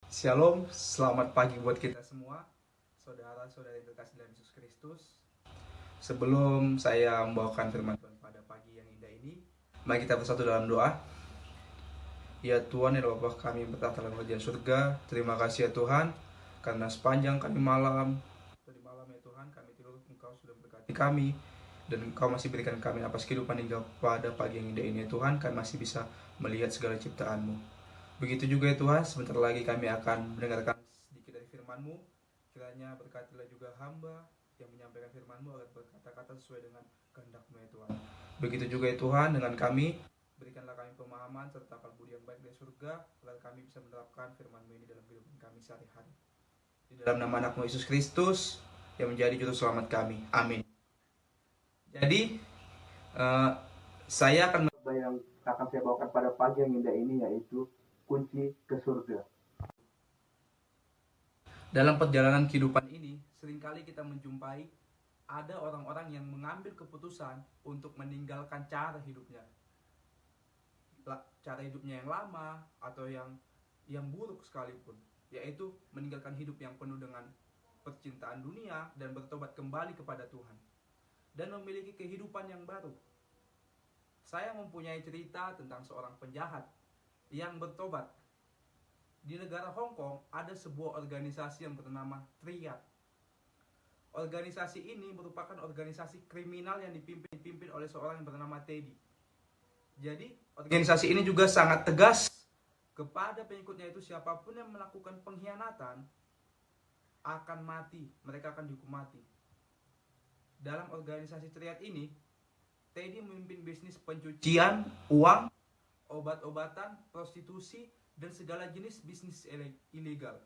Shalom, selamat pagi buat kita semua, saudara-saudari yang terkasih dalam Yesus Kristus. Sebelum saya membawakan firman Tuhan pada pagi yang indah ini, mari kita bersatu dalam doa. Ya Tuhan, ya Bapa kami yang bertata dalam kerajaan surga, terima kasih ya Tuhan, karena sepanjang kami tadi malam ya Tuhan, kami tidur, Engkau sudah memberkati kami, dan Engkau masih berikan kami napas kehidupan hingga pada pagi yang indah ini ya Tuhan, kami masih bisa melihat segala ciptaan-Mu. Begitu juga ya Tuhan, sebentar lagi kami akan mendengarkan sedikit dari firman-Mu. Kiranya berkatilah juga hamba yang menyampaikan firman-Mu agar berkata-kata sesuai dengan kehendak-Mu ya Tuhan. Begitu juga ya Tuhan dengan kami, berikanlah kami pemahaman serta akal budi yang baik dari surga, agar kami bisa menerapkan firman-Mu ini dalam kehidupan kami sehari-hari. Di dalam nama anak-Mu Yesus Kristus, yang menjadi juru selamat kami. Amin. Jadi, eh, saya akan yang akan saya bawakan pada pagi yang indah ini, yaitu kunci ke surga. Dalam perjalanan kehidupan ini, seringkali kita menjumpai ada orang-orang yang mengambil keputusan untuk meninggalkan cara hidupnya yang lama atau yang buruk sekalipun, yaitu meninggalkan hidup yang penuh dengan percintaan dunia dan bertobat kembali kepada Tuhan dan memiliki kehidupan yang baru. Saya mempunyai cerita tentang seorang penjahat yang bertobat. Di negara Hong Kong ada sebuah organisasi yang bernama Triad. Organisasi ini merupakan organisasi kriminal yang dipimpin oleh seorang yang bernama Teddy. Jadi, organisasi ini juga sangat tegas kepada pengikutnya, itu siapapun yang melakukan pengkhianatan akan mati, mereka akan dihukum mati. Dalam organisasi Triad ini, Teddy memimpin bisnis pencucian uang, obat-obatan, prostitusi, dan segala jenis bisnis ilegal.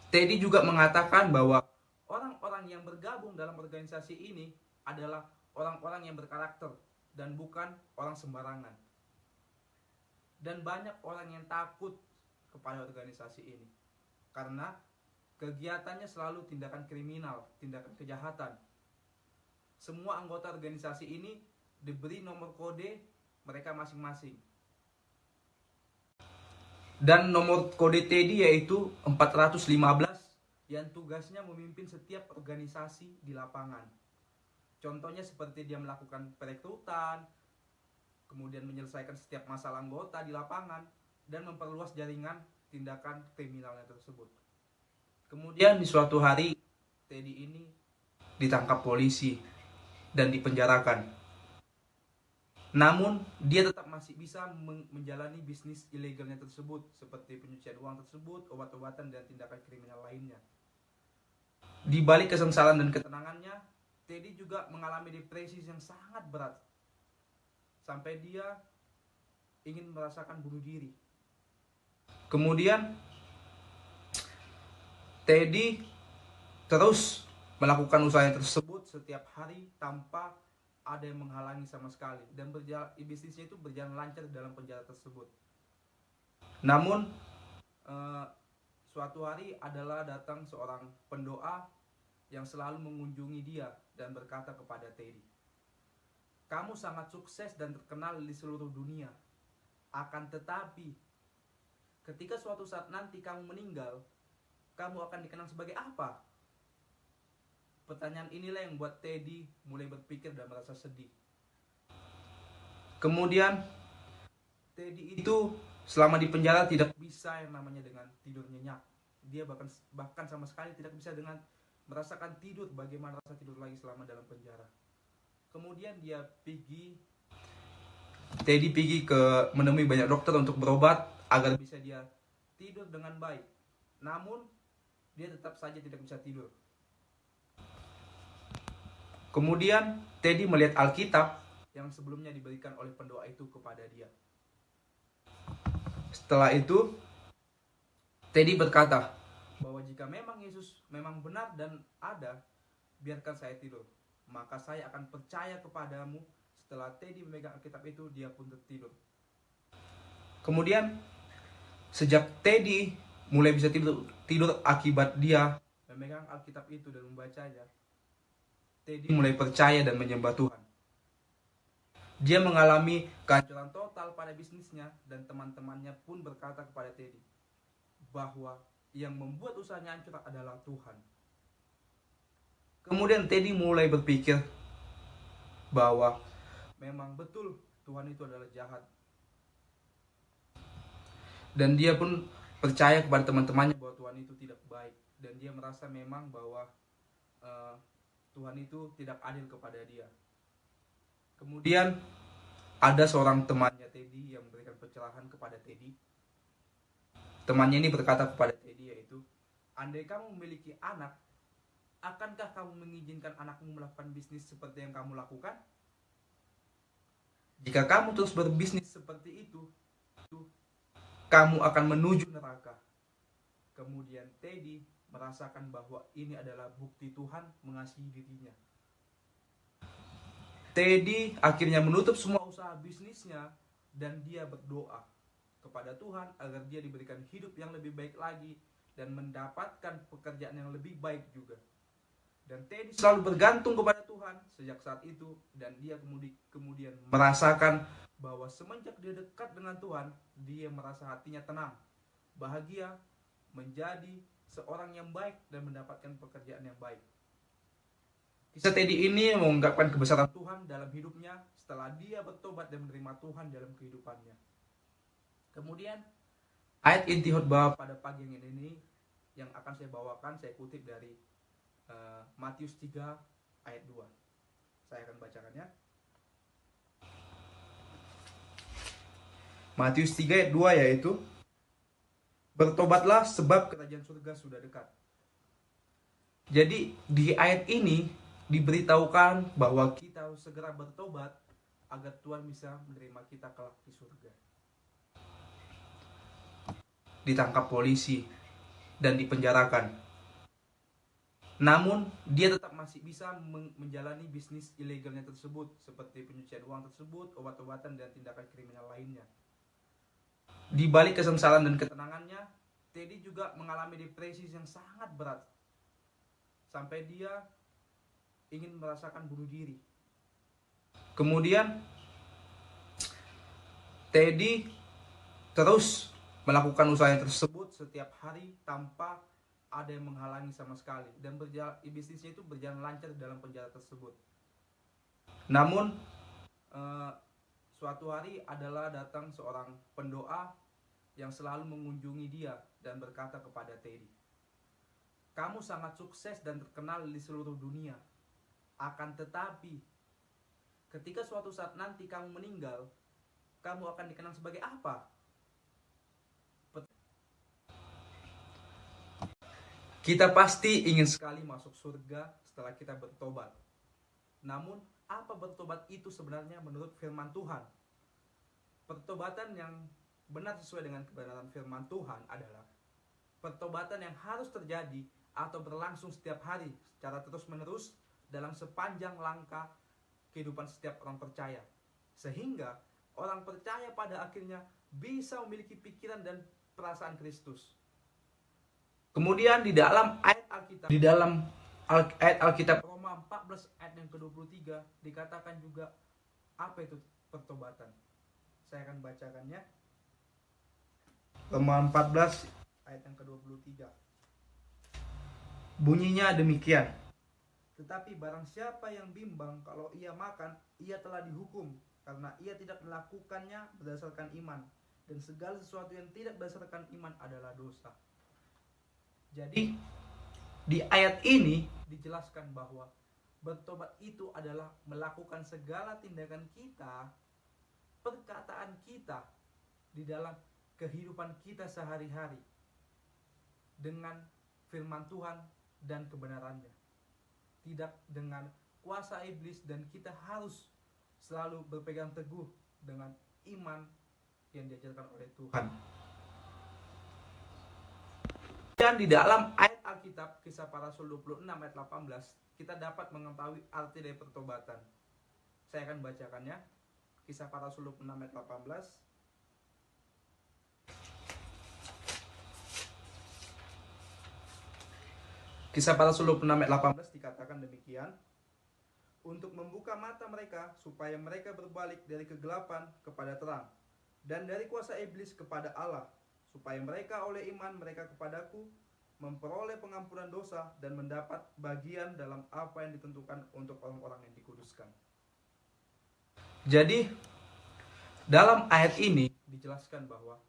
Teddy juga mengatakan bahwa orang-orang yang bergabung dalam organisasi ini adalah orang-orang yang berkarakter dan bukan orang sembarangan. Dan banyak orang yang takut kepada organisasi ini karena kegiatannya selalu tindakan kriminal, tindakan kejahatan. Semua anggota organisasi ini diberi nomor kode mereka masing-masing. Dan nomor kode Teddy yaitu 415 yang tugasnya memimpin setiap organisasi di lapangan. Contohnya seperti dia melakukan perekrutan, kemudian menyelesaikan setiap masalah anggota di lapangan, dan memperluas jaringan tindakan kriminalnya tersebut. Kemudian di suatu hari, Teddy ini ditangkap polisi dan dipenjarakan. Namun dia tetap masih bisa menjalani bisnis ilegalnya tersebut, seperti penyucian uang tersebut, obat-obatan, dan tindakan kriminal lainnya. Di balik kesengsaraan dan ketenangannya, Teddy juga mengalami depresi yang sangat berat, sampai dia ingin merasakan bunuh diri. Kemudian Teddy terus melakukan usahanya tersebut setiap hari tanpa ada yang menghalangi sama sekali, dan bisnisnya itu berjalan lancar dalam penjara tersebut. Namun suatu hari adalah datang seorang pendoa yang selalu mengunjungi dia dan berkata kepada Teddy, "Kamu sangat sukses dan terkenal di seluruh dunia. Akan tetapi, ketika suatu saat nanti kamu meninggal, kamu akan dikenang sebagai apa?" Pertanyaan inilah yang membuat Teddy mulai berpikir dan merasa sedih. Kemudian Teddy itu selama di penjara tidak bisa yang namanya dengan tidur nyenyak. Dia bahkan sama sekali tidak bisa dengan merasakan tidur, bagaimana rasa tidur lagi selama dalam penjara. Kemudian Teddy pergi menemui banyak dokter untuk berobat agar bisa dia tidur dengan baik. Namun dia tetap saja tidak bisa tidur. Kemudian Teddy melihat Alkitab yang sebelumnya diberikan oleh pendoa itu kepada dia. Setelah itu Teddy berkata bahwa jika memang Yesus memang benar dan ada, biarkan saya tidur, maka saya akan percaya kepadamu. Setelah Teddy memegang Alkitab itu, dia pun tertidur. Kemudian sejak Teddy mulai bisa tidur akibat dia memegang Alkitab itu dan membacanya, Teddy mulai percaya dan menyembah Tuhan. Dia mengalami kehancuran total pada bisnisnya, dan teman-temannya pun berkata kepada Teddy, bahwa yang membuat usahanya hancur adalah Tuhan. Kemudian Teddy mulai berpikir bahwa memang betul Tuhan itu adalah jahat. Dan dia pun percaya kepada teman-temannya bahwa Tuhan itu tidak baik. Dan dia merasa memang bahwa Tuhan itu tidak adil kepada dia. Kemudian ada seorang temannya Teddy yang memberikan pencerahan kepada Teddy. Temannya ini berkata kepada Teddy yaitu, andai kamu memiliki anak, akankah kamu mengizinkan anakmu melakukan bisnis seperti yang kamu lakukan? Jika kamu terus berbisnis seperti itu, kamu akan menuju neraka. Kemudian Teddy merasakan bahwa ini adalah bukti Tuhan mengasihi dirinya. Teddy akhirnya menutup semua usaha bisnisnya dan dia berdoa kepada Tuhan agar dia diberikan hidup yang lebih baik lagi dan mendapatkan pekerjaan yang lebih baik juga. Dan Teddy selalu bergantung kepada Tuhan sejak saat itu, dan dia kemudian merasakan bahwa semenjak dia dekat dengan Tuhan, dia merasa hatinya tenang, bahagia, menjadi seorang yang baik dan mendapatkan pekerjaan yang baik. Kisah Teddy ini mengungkapkan kebesaran Tuhan dalam hidupnya setelah dia bertobat dan menerima Tuhan dalam kehidupannya. Kemudian ayat inti khotbah pada pagi ini yang akan saya bawakan, saya kutip dari Matius 3 ayat 2. Saya akan bacakannya. Matius 3 ayat 2 yaitu, bertobatlah sebab kerajaan surga sudah dekat. Jadi di ayat ini diberitahukan bahwa kita harus segera bertobat agar Tuhan bisa menerima kita kelak di surga. Ditangkap polisi dan dipenjarakan, namun dia tetap masih bisa menjalani bisnis ilegalnya tersebut, seperti pencucian uang tersebut, obat-obatan, dan tindakan kriminal lainnya. Di balik kesengsaraan dan ketenangannya, Teddy juga mengalami depresi yang sangat berat, sampai dia ingin merasakan bunuh diri. Kemudian Teddy terus melakukan usahanya tersebut setiap hari tanpa ada yang menghalangi sama sekali, dan bisnisnya itu berjalan lancar dalam penjara tersebut. Namun suatu hari adalah datang seorang pendoa yang selalu mengunjungi dia dan berkata kepada Teddy, kamu sangat sukses dan terkenal di seluruh dunia, akan tetapi ketika suatu saat nanti kamu meninggal, kamu akan dikenang sebagai apa? Kita pasti ingin sekali masuk surga setelah kita bertobat. Namun, apa bertobat itu sebenarnya menurut firman Tuhan? Pertobatan yang benar sesuai dengan kebenaran firman Tuhan adalah pertobatan yang harus terjadi atau berlangsung setiap hari secara terus-menerus dalam sepanjang langkah kehidupan setiap orang percaya. Sehingga orang percaya pada akhirnya bisa memiliki pikiran dan perasaan Kristus. Kemudian di dalam ayat Alkitab Roma 14 ayat yang ke-23 dikatakan juga apa itu pertobatan. Saya akan bacakannya. Roma 14 ayat yang ke-23. Bunyinya demikian. Tetapi barang siapa yang bimbang kalau ia makan, ia telah dihukum karena ia tidak melakukannya berdasarkan iman, dan segala sesuatu yang tidak berdasarkan iman adalah dosa. Jadi di ayat ini dijelaskan bahwa bertobat itu adalah melakukan segala tindakan kita, perkataan kita di dalam kehidupan kita sehari-hari dengan firman Tuhan dan kebenarannya, tidak dengan kuasa iblis, dan kita harus selalu berpegang teguh dengan iman yang diajarkan oleh Tuhan. Dan di dalam ayat Alkitab Kisah Para Rasul 26 ayat 18 kita dapat mengetahui arti dari pertobatan. Saya akan bacakannya. Kisah Para Rasul 26 ayat 18. Kisah Para Rasul 26 ayat 18 dikatakan demikian, untuk membuka mata mereka supaya mereka berbalik dari kegelapan kepada terang dan dari kuasa iblis kepada Allah, supaya mereka oleh iman mereka kepadaku memperoleh pengampunan dosa dan mendapat bagian dalam apa yang ditentukan untuk orang-orang yang dikuduskan. Jadi dalam ayat ini dijelaskan bahwa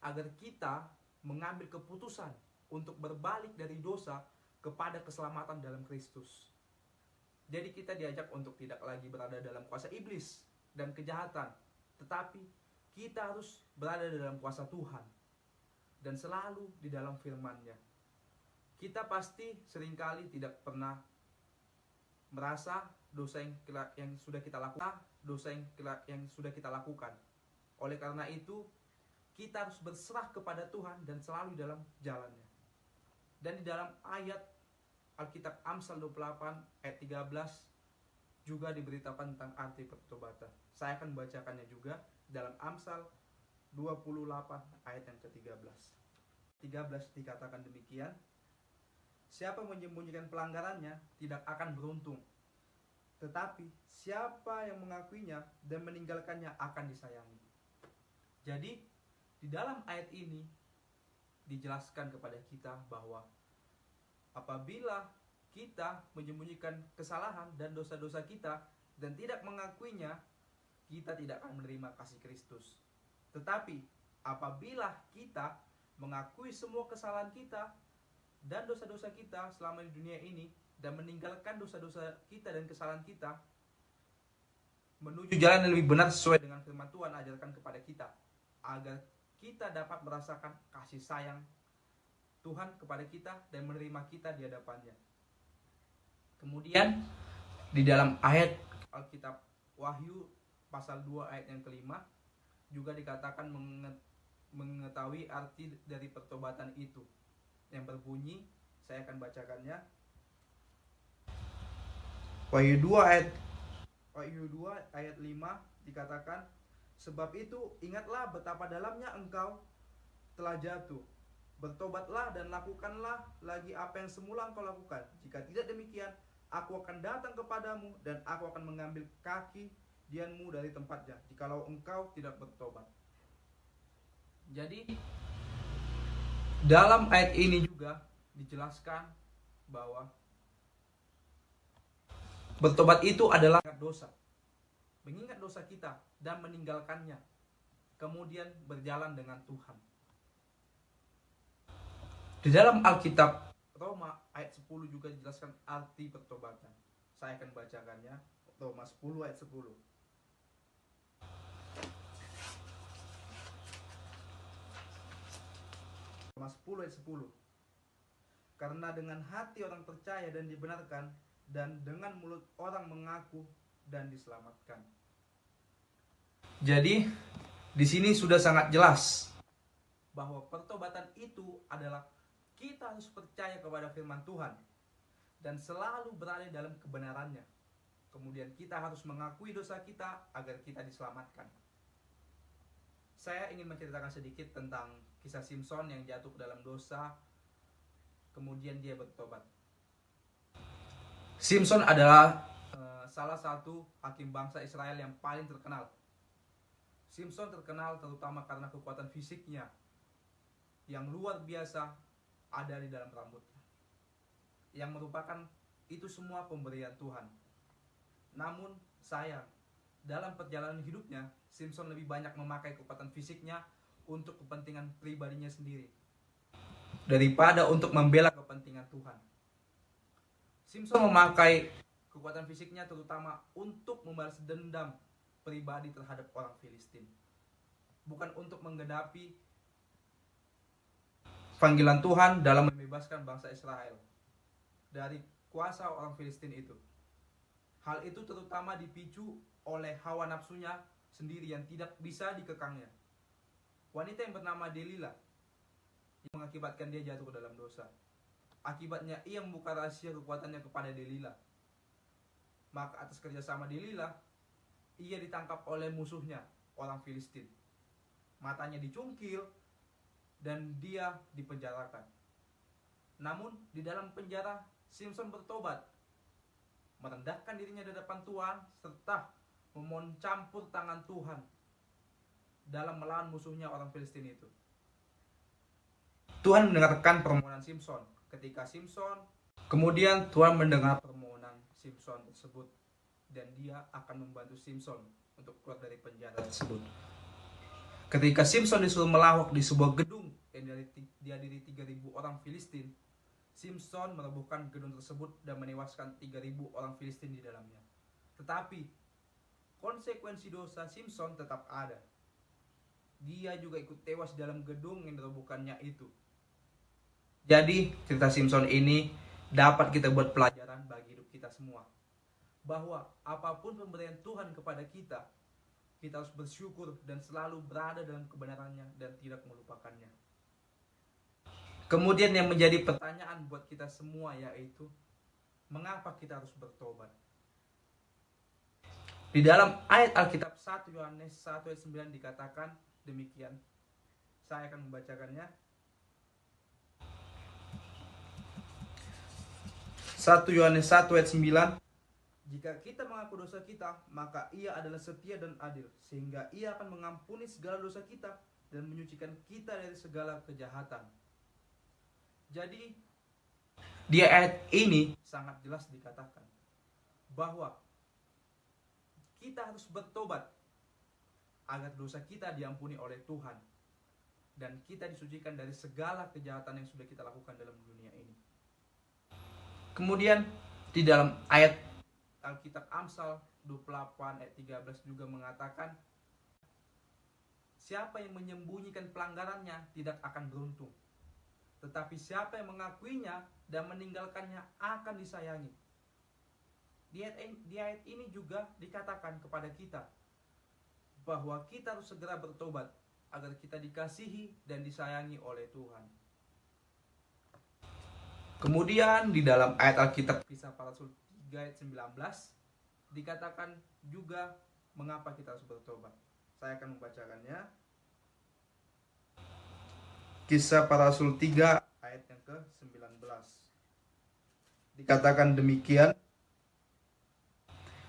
agar kita mengambil keputusan untuk berbalik dari dosa kepada keselamatan dalam Kristus. Jadi kita diajak untuk tidak lagi berada dalam kuasa iblis dan kejahatan, tetapi kita harus berada dalam kuasa Tuhan dan selalu di dalam firman-Nya. Kita pasti seringkali tidak pernah merasa dosa yang sudah kita lakukan, Oleh karena itu, kita harus berserah kepada Tuhan dan selalu dalam jalannya. Dan di dalam ayat Alkitab Amsal 28 ayat 13 juga diberitakan tentang arti pertobatan. Saya akan membacakannya juga dalam Amsal 28 ayat yang ke-13. 13 dikatakan demikian, siapa menyembunyikan pelanggarannya tidak akan beruntung, tetapi siapa yang mengakuinya dan meninggalkannya akan disayangi. Jadi di dalam ayat ini dijelaskan kepada kita bahwa apabila kita menyembunyikan kesalahan dan dosa-dosa kita dan tidak mengakuinya, kita tidak akan menerima kasih Kristus. Tetapi apabila kita mengakui semua kesalahan kita dan dosa-dosa kita selama di dunia ini dan meninggalkan dosa-dosa kita dan kesalahan kita menuju jalan yang lebih benar sesuai dengan firman Tuhan ajarkan kepada kita, agar kita dapat merasakan kasih sayang Tuhan kepada kita dan menerima kita di hadapannya. Kemudian di dalam ayat Alkitab Wahyu pasal 2 ayat yang kelima juga dikatakan mengetahui arti dari pertobatan itu, yang berbunyi, saya akan bacakannya. Wahyu 2 ayat 5 dikatakan, sebab itu ingatlah betapa dalamnya engkau telah jatuh. Bertobatlah dan lakukanlah lagi apa yang semula engkau lakukan. Jika tidak demikian, aku akan datang kepadamu dan aku akan mengambil kaki dianmu dari tempatnya, jikalau engkau tidak bertobat. Jadi dalam ayat ini juga dijelaskan bahwa bertobat itu adalah mengingat dosa kita dan meninggalkannya, kemudian berjalan dengan Tuhan. Di dalam Alkitab Roma ayat 10 juga dijelaskan arti pertobatan. Saya akan bacakannya, Roma 10 ayat 10. Roma 10 ayat 10. Karena dengan hati orang percaya dan dibenarkan, dan dengan mulut orang mengaku dan diselamatkan. Jadi di sini sudah sangat jelas bahwa pertobatan itu adalah kita harus percaya kepada firman Tuhan dan selalu berada dalam kebenarannya. Kemudian kita harus mengakui dosa kita agar kita diselamatkan. Saya ingin menceritakan sedikit tentang kisah Simson yang jatuh ke dalam dosa, kemudian dia bertobat. Simson adalah salah satu hakim bangsa Israel yang paling terkenal. Simson terkenal terutama karena kekuatan fisiknya yang luar biasa ada di dalam rambutnya, yang merupakan itu semua pemberian Tuhan. Namun sayang, dalam perjalanan hidupnya, Simson lebih banyak memakai kekuatan fisiknya untuk kepentingan pribadinya sendiri daripada untuk membela kepentingan Tuhan. Simson memakai kekuatan fisiknya terutama untuk membalas dendam pribadi terhadap orang Filistin, bukan untuk menggenapi panggilan Tuhan dalam membebaskan bangsa Israel dari kuasa orang Filistin itu. Hal itu terutama dipicu oleh hawa nafsunya sendiri yang tidak bisa dikekangnya. Wanita yang bernama Delilah yang mengakibatkan dia jatuh ke dalam dosa. Akibatnya ia membuka rahasia kekuatannya kepada Delilah. Maka atas kerjasama Delilah, ia ditangkap oleh musuhnya, orang Filistin. Matanya dicungkil dan dia dipenjarakan. Namun di dalam penjara, Simson bertobat, merendahkan dirinya di hadapan Tuhan, serta memohon campur tangan Tuhan dalam melawan musuhnya orang Filistin itu. Tuhan mendengarkan permohonan Simson. Kemudian Tuhan mendengar permohonan Simson tersebut, dan dia akan membantu Simson untuk keluar dari penjara tersebut. Ketika Simson disuruh melawak di sebuah gedung yang dihadiri 3.000 orang Filistin, Simson merobohkan gedung tersebut dan menewaskan 3.000 orang Filistin di dalamnya. Tetapi konsekuensi dosa Simson tetap ada. Dia juga ikut tewas dalam gedung yang dirobohkannya itu. Jadi cerita Simson ini dapat kita buat pelajaran bagi hidup kita semua, bahwa apapun pemberian Tuhan kepada kita, kita harus bersyukur dan selalu berada dalam kebenarannya dan tidak melupakannya. Kemudian yang menjadi pertanyaan buat kita semua yaitu, mengapa kita harus bertobat? Di dalam ayat Alkitab 1 Yohanes 1 ayat 9 dikatakan demikian. Saya akan membacakannya. 1 Yohanes 1 ayat 9. Jika kita mengaku dosa kita, maka Ia adalah setia dan adil, sehingga Ia akan mengampuni segala dosa kita dan menyucikan kita dari segala kejahatan. Jadi di ayat ini sangat jelas dikatakan bahwa kita harus bertobat agar dosa kita diampuni oleh Tuhan dan kita disucikan dari segala kejahatan yang sudah kita lakukan dalam dunia ini. Kemudian di dalam ayat Alkitab Amsal 28 ayat 13 juga mengatakan, siapa yang menyembunyikan pelanggarannya tidak akan beruntung, tetapi siapa yang mengakuinya dan meninggalkannya akan disayangi. Di ayat ini juga dikatakan kepada kita bahwa kita harus segera bertobat agar kita dikasihi dan disayangi oleh Tuhan. Kemudian di dalam ayat Alkitab Kisah Para Rasul 3 ayat 19 dikatakan juga mengapa kita harus bertobat. Saya akan membacakannya. Kisah Para Rasul 3 ayat yang ke-19 dikatakan demikian,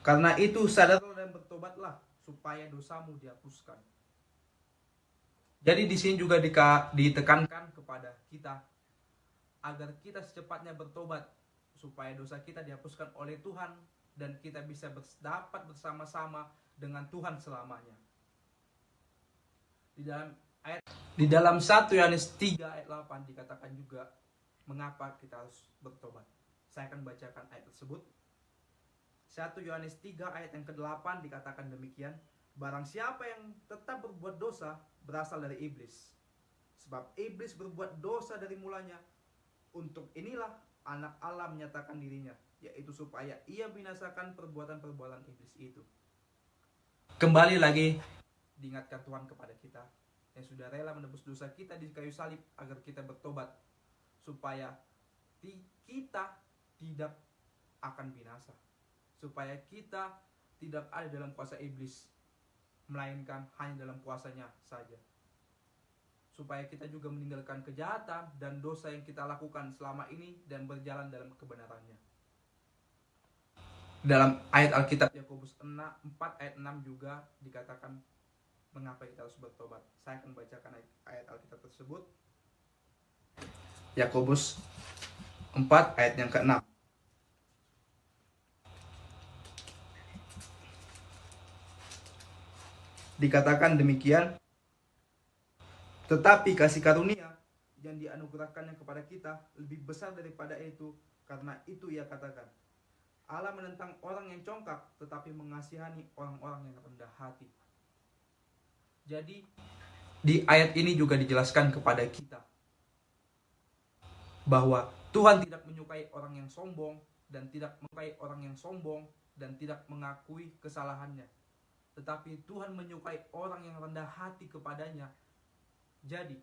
karena itu sadarlah dan bertobatlah supaya dosamu dihapuskan. Jadi di sini juga ditekankan kepada kita agar kita secepatnya bertobat supaya dosa kita dihapuskan oleh Tuhan dan kita bisa dapat bersama-sama dengan Tuhan selamanya. Di dalam 1 Yohanes 3 ayat 8 dikatakan juga mengapa kita harus bertobat. Saya akan bacakan ayat tersebut. 1 Yohanes 3 ayat yang ke-8 dikatakan demikian, barang siapa yang tetap berbuat dosa berasal dari iblis, sebab iblis berbuat dosa dari mulanya. Untuk inilah anak Allah menyatakan dirinya, yaitu supaya ia binasakan perbuatan-perbuatan iblis itu. Kembali lagi diingatkan Tuhan kepada kita yang sudah rela menebus dosa kita di kayu salib agar kita bertobat, supaya kita tidak akan binasa, supaya kita tidak ada dalam kuasa iblis, melainkan hanya dalam kuasanya saja, supaya kita juga meninggalkan kejahatan dan dosa yang kita lakukan selama ini dan berjalan dalam kebenarannya. Dalam ayat Alkitab Yakobus 4 ayat 6 juga dikatakan mengapa kita harus bertobat. Saya akan bacakan ayat Alkitab tersebut. Yakobus 4 ayat yang ke-6. Dikatakan demikian, tetapi kasih karunia yang dianugerahkannya kepada kita lebih besar daripada itu. Karena itu ia katakan, Allah menentang orang yang congkak, tetapi mengasihani orang-orang yang rendah hati. Jadi di ayat ini juga dijelaskan kepada kita bahwa Tuhan tidak menyukai orang yang sombong dan tidak mengakui kesalahannya. Tetapi Tuhan menyukai orang yang rendah hati kepadanya. Jadi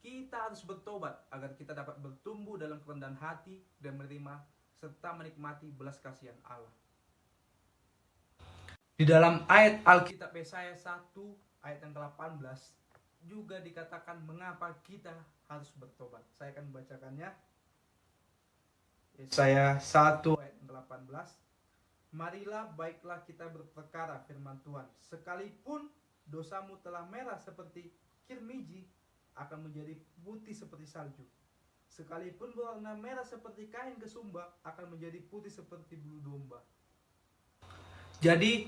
kita harus bertobat agar kita dapat bertumbuh dalam kerendahan hati dan menerima serta menikmati belas kasihan Allah. Di dalam ayat Alkitab Yesaya 1 ayat yang ke-18 juga dikatakan mengapa kita harus bertobat. Saya akan membacakannya. Yesaya 1 ayat yang ke-18. Marilah baiklah kita berperkara, firman Tuhan, sekalipun dosamu telah merah seperti kirmiji, akan menjadi putih seperti salju. Sekalipun berwarna merah seperti kain kesumba akan menjadi putih seperti bulu domba. Jadi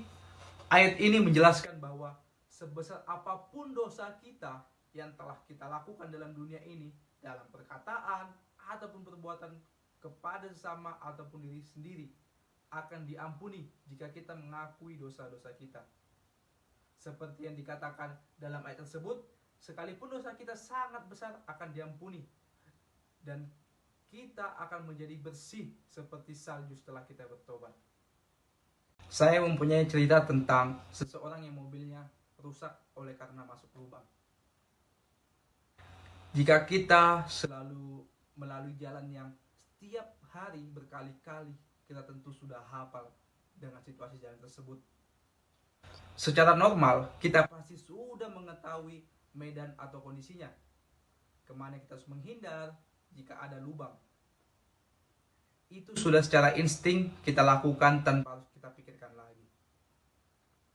ayat ini menjelaskan bahwa sebesar apapun dosa kita yang telah kita lakukan dalam dunia ini, dalam perkataan ataupun perbuatan kepada sesama ataupun diri sendiri, akan diampuni jika kita mengakui dosa-dosa kita. Seperti yang dikatakan dalam ayat tersebut, sekalipun dosa kita sangat besar akan diampuni, dan kita akan menjadi bersih seperti salju setelah kita bertobat. Saya mempunyai cerita tentang seseorang yang mobilnya rusak oleh karena masuk lubang. Jika kita selalu melalui jalan yang setiap hari berkali-kali, kita tentu sudah hafal dengan situasi jalan tersebut. Secara normal, kita pasti sudah mengetahui medan atau kondisinya, kemana kita harus menghindar jika ada lubang. Itu sudah secara insting kita lakukan tanpa harus kita pikirkan lagi.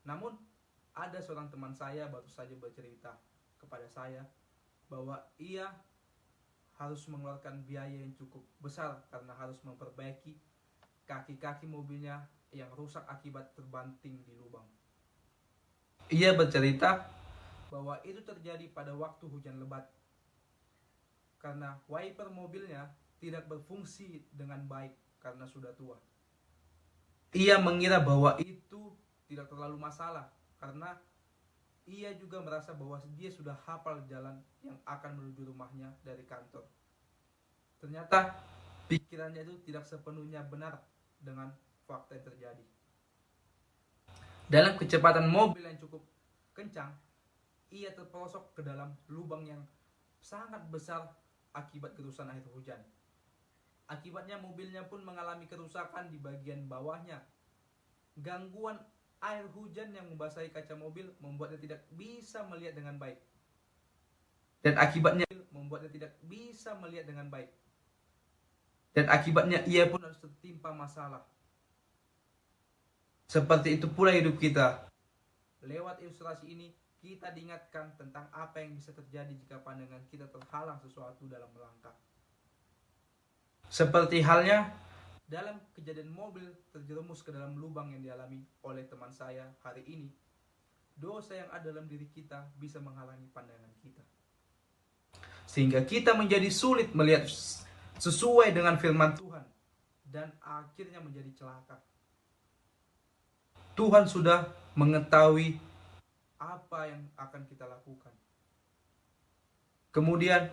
Namun, ada seorang teman saya baru saja bercerita kepada saya bahwa ia harus mengeluarkan biaya yang cukup besar karena harus memperbaiki kaki-kaki mobilnya yang rusak akibat terbanting di lubang. Ia bercerita bahwa itu terjadi pada waktu hujan lebat, karena wiper mobilnya tidak berfungsi dengan baik karena sudah tua. Ia mengira bahwa itu tidak terlalu masalah karena ia juga merasa bahwa dia sudah hafal jalan yang akan menuju rumahnya dari kantor. Ternyata pikirannya itu tidak sepenuhnya benar dengan fakta yang terjadi. Dalam kecepatan mobil yang cukup kencang, ia terperosok ke dalam lubang yang sangat besar akibat gerusan air hujan. Akibatnya mobilnya pun mengalami kerusakan di bagian bawahnya. Gangguan air hujan yang membasahi kaca mobil membuatnya tidak bisa melihat dengan baik. Dan akibatnya ia pun harus tertimpa masalah. Seperti itu pula hidup kita. Lewat ilustrasi ini, kita diingatkan tentang apa yang bisa terjadi jika pandangan kita terhalang sesuatu dalam melangkah. Seperti halnya dalam kejadian mobil terjerumus ke dalam lubang yang dialami oleh teman saya hari ini, dosa yang ada dalam diri kita bisa menghalangi pandangan kita, sehingga kita menjadi sulit melihat sesuai dengan firman Tuhan dan akhirnya menjadi celaka. Tuhan sudah mengetahui apa yang akan kita lakukan. Kemudian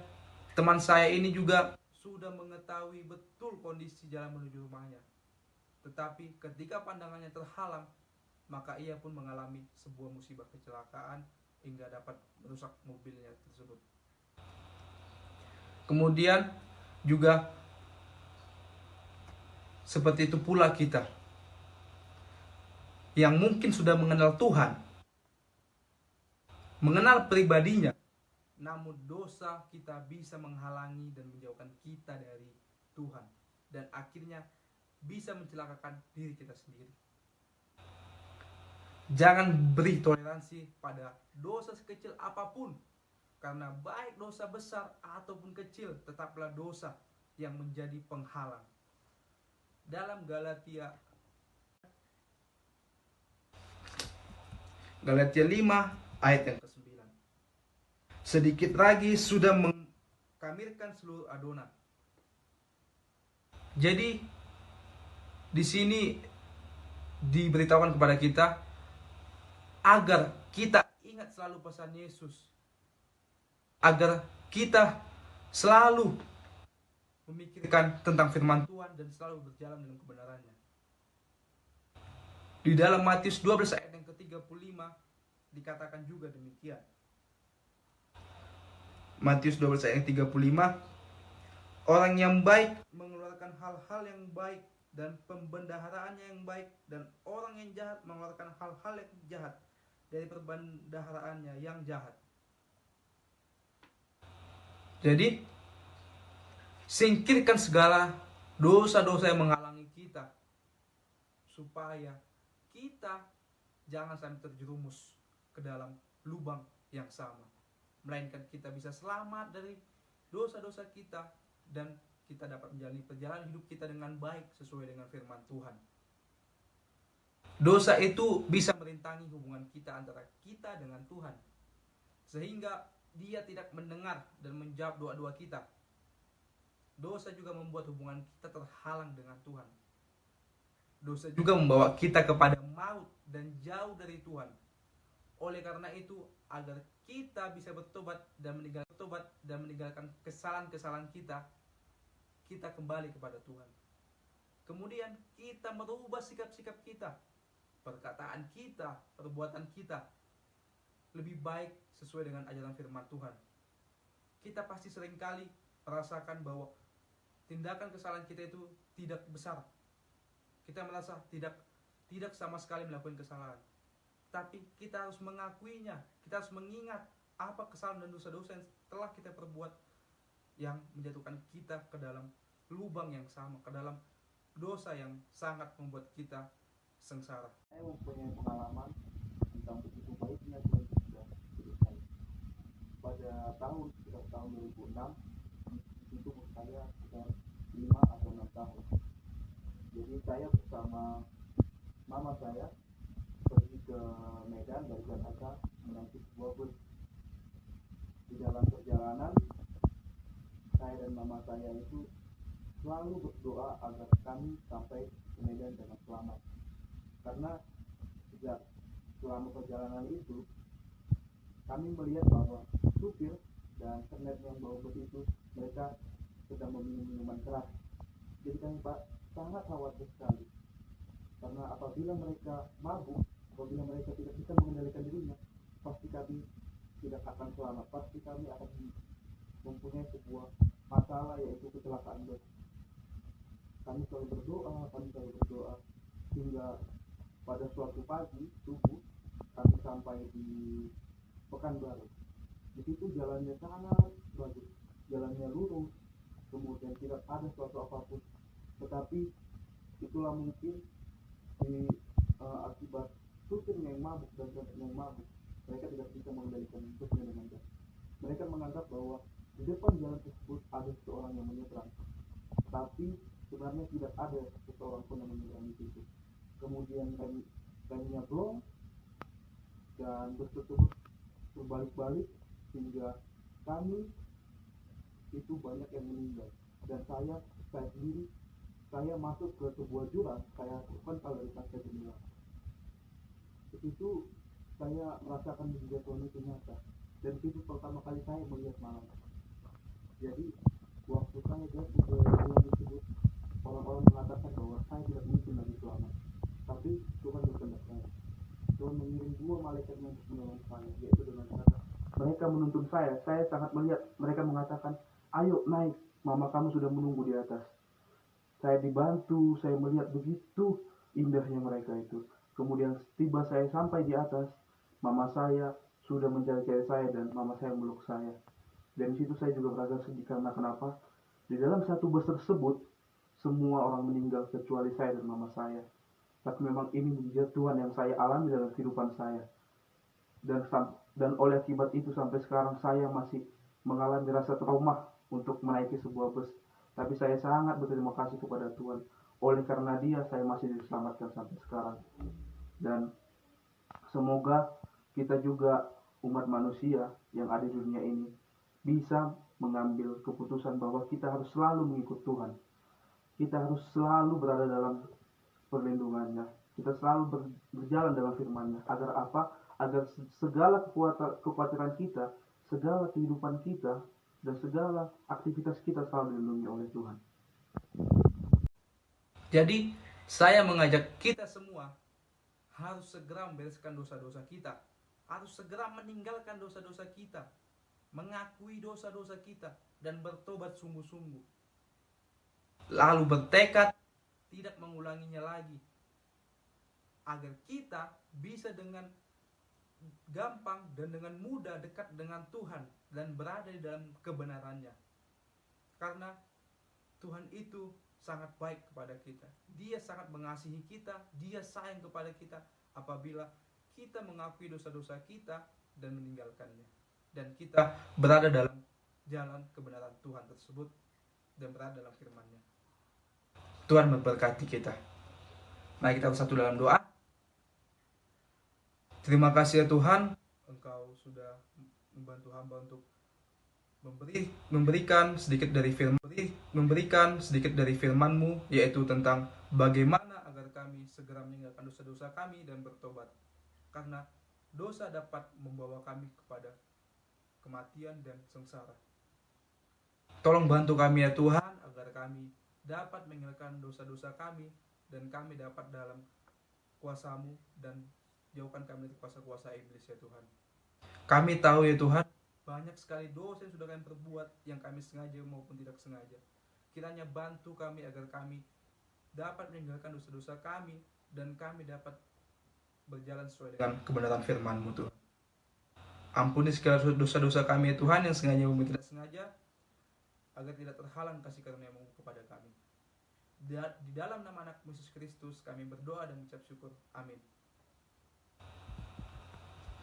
teman saya ini juga sudah mengetahui betul kondisi jalan menuju rumahnya. Tetapi ketika pandangannya terhalang, maka ia pun mengalami sebuah musibah kecelakaan hingga dapat merusak mobilnya tersebut. Kemudian juga seperti itu pula kita yang mungkin sudah mengenal Tuhan, mengenal pribadinya, namun dosa kita bisa menghalangi dan menjauhkan kita dari Tuhan, dan akhirnya bisa mencelakakan diri kita sendiri. Jangan beri toleransi pada dosa sekecil apapun, karena baik dosa besar ataupun kecil tetaplah dosa yang menjadi penghalang. Dalam Galatia 5 ayat yang ke-9. Sedikit lagi sudah mengkamirkan seluruh adonan. Jadi di sini diberitahukan kepada kita agar kita ingat selalu pesan Yesus, agar kita selalu memikirkan tentang firman Tuhan dan selalu berjalan dalam kebenarannya. Di dalam Matius 12 ayat yang ke-35 dikatakan juga demikian. Matius 12 ayat yang 35, orang yang baik mengeluarkan hal-hal yang baik dan pembendaharaannya yang baik, dan orang yang jahat mengeluarkan hal-hal yang jahat dari perbendaharaannya yang jahat. Jadi singkirkan segala dosa-dosa yang menghalangi kita, supaya kita jangan sampai terjerumus ke dalam lubang yang sama. melainkan kita bisa selamat dari dosa-dosa kita dan kita dapat menjalani perjalanan hidup kita dengan baik sesuai dengan firman Tuhan. Dosa itu bisa merintangi hubungan kita antara kita dengan Tuhan, sehingga Dia tidak mendengar dan menjawab doa-doa kita. Dosa juga membuat hubungan kita terhalang dengan Tuhan. Dosa juga membawa kita kepada maut dan jauh dari Tuhan. Oleh karena itu, agar kita bisa bertobat dan meninggalkan kesalahan-kesalahan kita kembali kepada Tuhan. Kemudian kita merubah sikap-sikap kita, perkataan kita, perbuatan kita lebih baik sesuai dengan ajaran firman Tuhan. Kita pasti seringkali merasakan bahwa tindakan kesalahan kita itu tidak besar. Kita merasa tidak sama sekali melakukan kesalahan. Tapi kita harus mengakuinya, kita harus mengingat apa kesalahan dan dosa-dosa yang telah kita perbuat yang menjatuhkan kita ke dalam lubang yang sama, ke dalam dosa yang sangat membuat kita sengsara. Saya mempunyai pengalaman tentang begitu baiknya Tuhan sudah hidup saya. Pada sekitar tahun 2006, itu umur saya sekitar 5 atau 6 tahun. Jadi saya bersama mama saya pergi ke Medan dari Jakarta menaiki sebuah bus. Di dalam perjalanan, saya dan mama saya itu selalu berdoa agar kami sampai ke Medan dengan selamat. Karena sejak selama perjalanan itu, kami melihat bahwa supir dan kernet yang bawa bus itu mereka sedang meminum minuman keras. Jadi kami sangat khawatir sekali. Karena apabila mereka mabuk, apabila mereka tidak bisa mengendalikan dirinya, pasti kami tidak akan selamat. Pasti kami akan mempunyai sebuah masalah, yaitu kecelakaan bus. Kami selalu berdoa hingga pada suatu pagi subuh kami sampai di Pekanbaru. Di situ jalannya sangat bagus, jalannya lurus, kemudian tidak ada suatu apapun. Tetapi itulah mungkin akibat supirnya yang mabuk dan yang mabuk, mereka tidak bisa mengendalikan busnya dengan baik. Mereka menganggap bahwa di depan jalan tersebut ada seseorang yang menyeberang, tapi sebenarnya tidak ada seseorang pun yang menyeberang di situ. Kemudian remnya blong dan bus tersebut berbalik-balik hingga kami itu banyak yang meninggal. Dan saya sendiri, saya masuk ke sebuah jurang, saya terpental dari kaca jendela. Di situ saya merasakan kejatuhan itu nyata, dan itu pertama kali saya melihat malam. Jadi waktu saya jatuh ke jurang tersebut, orang-orang mengatakan bahwa saya tidak mungkin lagi selamat. Tapi Tuhan berkehendak saya. Tuhan mengirim 2 malaikat untuk menolong saya, yaitu dengan kata mereka menuntun saya sangat melihat, mereka mengatakan, ayo naik, mama kamu sudah menunggu di atas. Saya dibantu, saya melihat begitu indahnya mereka itu. Kemudian tiba saya sampai di atas, mama saya sudah mencari-cari saya dan mama saya meluk saya. Dan di situ saya juga beragak sedih karena kenapa? Di dalam satu bus tersebut, semua orang meninggal kecuali saya dan mama saya. Tapi memang ini mujizat Tuhan yang saya alami dalam kehidupan saya. Dan oleh akibat itu sampai sekarang saya masih mengalami rasa trauma untuk menaiki sebuah bus. Tapi saya sangat berterima kasih kepada Tuhan. Oleh karena Dia saya masih diselamatkan sampai sekarang. Dan semoga kita juga umat manusia yang ada di dunia ini bisa mengambil keputusan bahwa kita harus selalu mengikut Tuhan. Kita harus selalu berada dalam perlindungannya. Kita selalu berjalan dalam firman-Nya. Agar apa? Agar segala kekhawatiran kita, segala kehidupan kita, dan segala aktivitas kita selalu dilindungi oleh Tuhan. Jadi, saya mengajak kita semua harus segera membereskan dosa-dosa kita. Harus segera meninggalkan dosa-dosa kita. Mengakui dosa-dosa kita dan bertobat sungguh-sungguh. Lalu bertekad tidak mengulanginya lagi. Agar kita bisa dengan gampang dan dengan mudah dekat dengan Tuhan dan berada di dalam kebenarannya. Karena Tuhan itu sangat baik kepada kita. Dia sangat mengasihi kita, Dia sayang kepada kita apabila kita mengakui dosa-dosa kita dan meninggalkannya. dan kita berada dalam jalan kebenaran Tuhan tersebut dan berada dalam firman-Nya. Tuhan memberkati kita. Mari kita bersatu dalam doa. Terima kasih ya Tuhan, Engkau sudah membantu hamba untuk memberikan sedikit dari firman-Mu, yaitu tentang bagaimana agar kami segera meninggalkan dosa-dosa kami dan bertobat, karena dosa dapat membawa kami kepada kematian dan sengsara. Tolong bantu kami ya Tuhan, agar kami dapat meninggalkan dosa-dosa kami dan kami dapat dalam kuasa-Mu, dan jauhkan kami dari kuasa-kuasa iblis ya Tuhan. Kami tahu ya Tuhan, banyak sekali dosa yang sudah kami perbuat, yang kami sengaja maupun tidak sengaja. Kiranya bantu kami agar kami dapat meninggalkan dosa-dosa kami dan kami dapat berjalan sesuai dengan kebenaran firman-Mu Tuhan. Ampuni segala dosa-dosa kami ya Tuhan, yang sengaja maupun tidak sengaja, agar tidak terhalang kasih karunia-Mu kepada kami. Di dalam nama anak Yesus Kristus kami berdoa dan mengucap syukur. Amin.